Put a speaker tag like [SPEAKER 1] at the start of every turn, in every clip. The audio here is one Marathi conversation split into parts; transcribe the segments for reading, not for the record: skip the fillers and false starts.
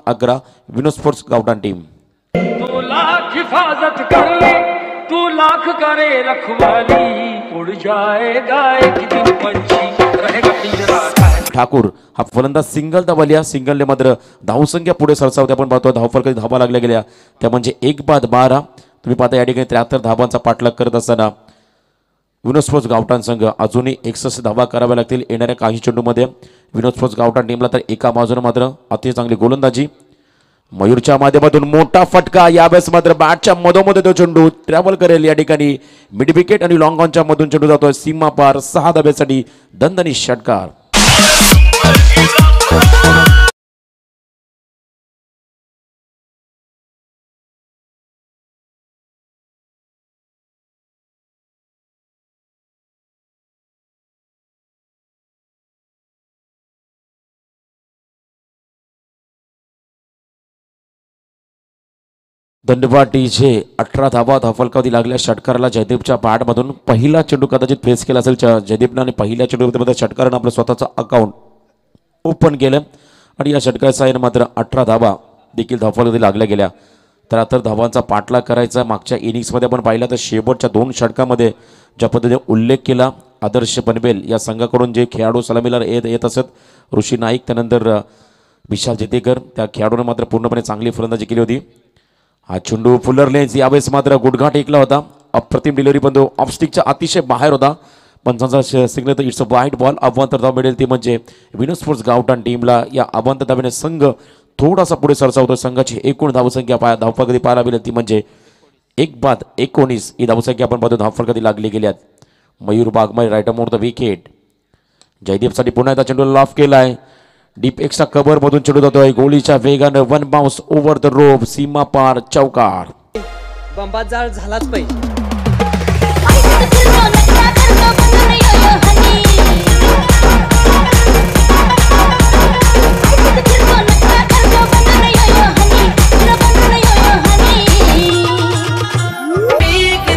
[SPEAKER 1] 11 विनोद स्पोर्ट्स गावठाण टीम।
[SPEAKER 2] तू लाख हिफाजत कर ले, तू लाख करे रखवाली, उड़ जाएगा एक दिन पंछी, रहेगा पिंजरा खाली।
[SPEAKER 1] ठाकूर हा फलंदाज सिंगल धावल्या, सिंगलने मात्र धावसंख्या पुढे सरसावते। आपण पाहतो धावफलकात धावा लागल्या गेल्या त्या म्हणजे 1 बाद 12। तुम्ही पाहता या ठिकाणी 73 धावांचा पाठलाग करत असताना विनोद स्पोर्ट्स गावठाण संघ अजूनही 61 धावा कराव्या लागतील येणाऱ्या काही चेंडूमध्ये। विनोद स्पोर्ट्स गावठाण टीमला तर एका बाजूने मात्र अति चांगली गोलंदाजी। मयूरच्या माध्यमातून मोठा फटका, यावेळेस मात्र बॅटच्या मधोमध तो चेंडू ट्रॅव्हल करेल। या ठिकाणी मिड विकेट आणि लॉंग ऑनच्या मधून चेंडू जातोय सीमा पार, 6 धाब्यासाठी दणदणीत षटकार। धन्यवाद डीजे। 18 धावा धावफलकावधी लागल्या षटकाराला जयदीपच्या बॅटमधून। पहिला चेंडू कदाचित फेस केला असेल जयदीपने आणि पहिल्या चेंडूमध्ये षटकारानं आपलं स्वतःचं अकाउंट ओपन केलं आणि या षटकाराच्या साहाय्याने मात्र 18 धावा देखील धावफलकावधी लागल्या गेल्या। 73 धावांचा पाठलाग करायचा। मागच्या इनिंग्समध्ये आपण पाहिलं तर शेवटच्या 2 षटकामध्ये ज्या पद्धतीने उल्लेख केला आदर्श पनवेल या संघाकडून जे खेळाडू सलामीला येत असत ऋषी नाईक त्यानंतर विशाल जेतेकर, त्या खेळाडूने मात्र पूर्णपणे चांगली फलंदाजी केली होती। हा चेंडू फुलर लेन्स यावेळेस मात्र गुडघा टेकला होता। अप्रतिम डिलिव्हरी पण तो ऑफस्टिकच्या अतिशय बाहेर होता। पंचांचा सिग्नल तर इट्स अ वाईट बॉल। अवांतर धाव मिळेल ती म्हणजे विनोद स्पोर्ट्स गावठाण टीमला। या अवांतर धावेने संघ थोडासा पुढे सरसावतो। संघाची एकूण धावसंख्या धावफलकावधी पाहायला मिळेल ती म्हणजे 1 बाद 19 ही धावसंख्या आपण पाहतो धावफलकावधी लागली गेल्यात। मयूर बागमाई राईट मोर द विकेट। जयदीपसाठी पुन्हा एकदा चेंडू लॉफ केलाय। डीप एक्स्ट्रा कव्हर मधून चेंडू जातोय गोळीच्या वेगाने, 1 बाउन्स ओव्हर द रोप, सीमा पार चौकार।
[SPEAKER 3] बंबात जाळ झालाच पाहिजे।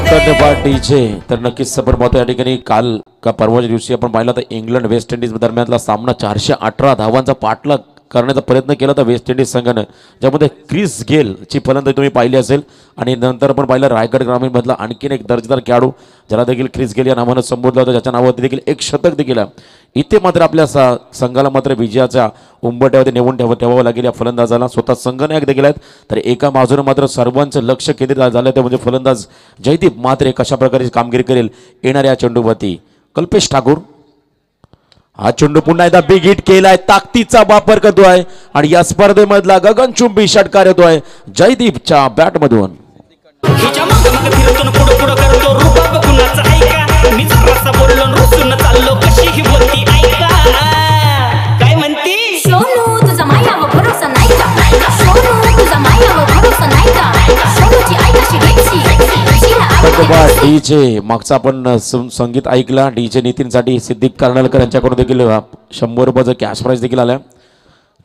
[SPEAKER 1] धन्यवाद डीजे। तर नक्कीच सफर पाहतो या ठिकाणी काल का परवाच्या दिवशी आपण पाहिलं तर इंग्लंड वेस्ट इंडिज दरम्यानला सामना 418 धावांचा पाठलाग करण्याचा प्रयत्न केला होता वेस्ट इंडिज संघाने, ज्यामध्ये क्रिस गेल ची फलंदाजी तुम्ही पाहिली असेल। आणि नंतर आपण पाहिलं रायगड ग्रामीण मधला आणखीन एक दर्जेदार खेळाडू ज्याला देखील क्रिस गेल या नावानं संबोधलं होतं, ज्याच्या नावावरती देखील एक शतक देखील इथे मात्र आपल्या संघाला मात्र विजयाच्या उंबरठ्यावरती नेऊन ठेवावं लागेल या फलंदाजाला। स्वतः संघनायक देखील आहेत। तर एका बाजूने मात्र सर्वांचं लक्ष केंद्रित झालं ते म्हणजे फलंदाज जयदीप मात्र कशा प्रकारे कामगिरी करेल येणाऱ्या चेंडूवरती। कल्पेश ठाकूर हा चेंडू पुन्हा एकदा बिग हिट केलाय, ताकदीचा वापर करतोय आणि या स्पर्धेमधला गगनचुंबी षटकार येतोय जयदीपच्या बॅटमधून। डीजे मागचा आपण संगीत ऐकला डीजे नितीनसाठी सिद्दीक कर्नालकर यांच्याकडून देखील 100 रुपयाचं कॅश प्राइज देखील आलं।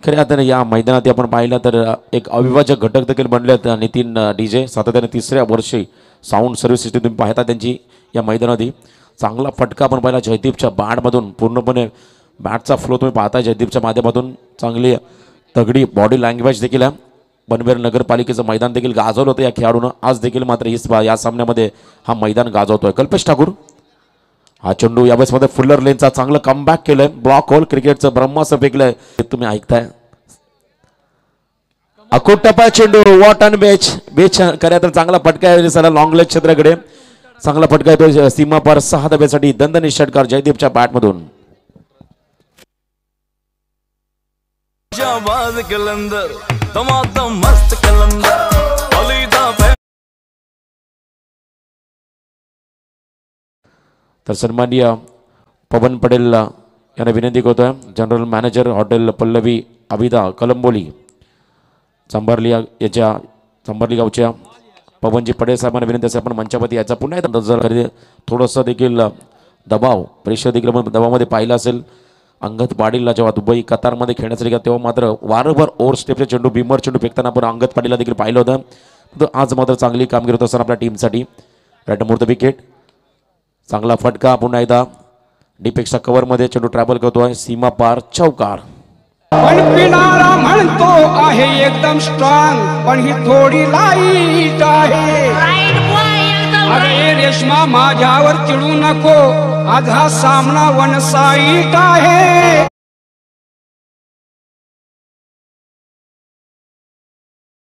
[SPEAKER 1] खऱ्या अर्थाने या मैदानात आपण पाहिलं तर एक अविभाज्य घटक देखील बनले नितीन डीजे। सातत्याने 3ऱ्या वर्षी साऊंड सर्व्हिस सिस्टीम तुम्ही पाहता त्यांची या मैदानात। चांगला फटका आपण पाहिला जयदीपच्या बॅटमधून, पूर्णपणे बॅटचा फ्लो तुम्ही पाहता जयदीपच्या माध्यमातून। चांगली तगडी बॉडी लँग्वेज देखील आहे। पनवेल नगरपालिकेचं मैदान देखील गाजवलं होतं या खेळाडूनं, आज देखील मात्र या सामन्यामध्ये हा मैदान गाजवतोय। कल्पेश ठाकूर हा चेंडू यावेळेस मध्ये फुलर लेनचा चांगलं कमबॅक केलंय, ब्लॉक होल क्रिकेटचं ब्रह्मास्त्र फेकलंय तुम्ही ऐकताय। अकोटपा चेंडू वॉट अँड बेच कऱ्या तर चांगला फटका आहे लॉंग लेग क्षेत्राकडे, चांगला फटका येतोय सीमा पार 6 धाब्यासाठी दणदणीत षटकार जयदीपच्या बॅटमधून। तर सन्माननीय पवन पटेल यांना विनंती करतोय, जनरल मॅनेजर हॉटेल पल्लवी अभिदा कलंबोली चंबरली गावच्या पवनजी पटेल साहेबांना विनंती असेल आपण मंचावरती याचा पुन्हा एकदा जर थोडंसं देखील दबाव प्रेशर देखील दबावामध्ये पाहिलं असेल। अंगद पाटीलला जेव्हा दुबई कतारमध्ये खेळण्यासाठी तेव्हा मात्र वारंवार ओव्हर स्टेपचे चेंडू भीमर चेंडू फेकताना आपण अंगद पाटीलला देखील पाहिलं होतं। तर आज मात्र चांगली कामगिरी होत असताना आपल्या टीमसाठी राईट मोर द विकेट। चांगला फटका पुन्हा एकदा डीप एक्स्ट्रा कव्हरमध्ये चेंडू ट्रॅव्हल करतोय, सीमा पार चौकार।
[SPEAKER 4] पण पिणारा म्हणतो आहे एकदम स्ट्रॉंग, पण ही थोडी लाईट आहे. अरे रेश्मा माझ्यावर चिडू नको, आज हा सामना वन साईट आहे.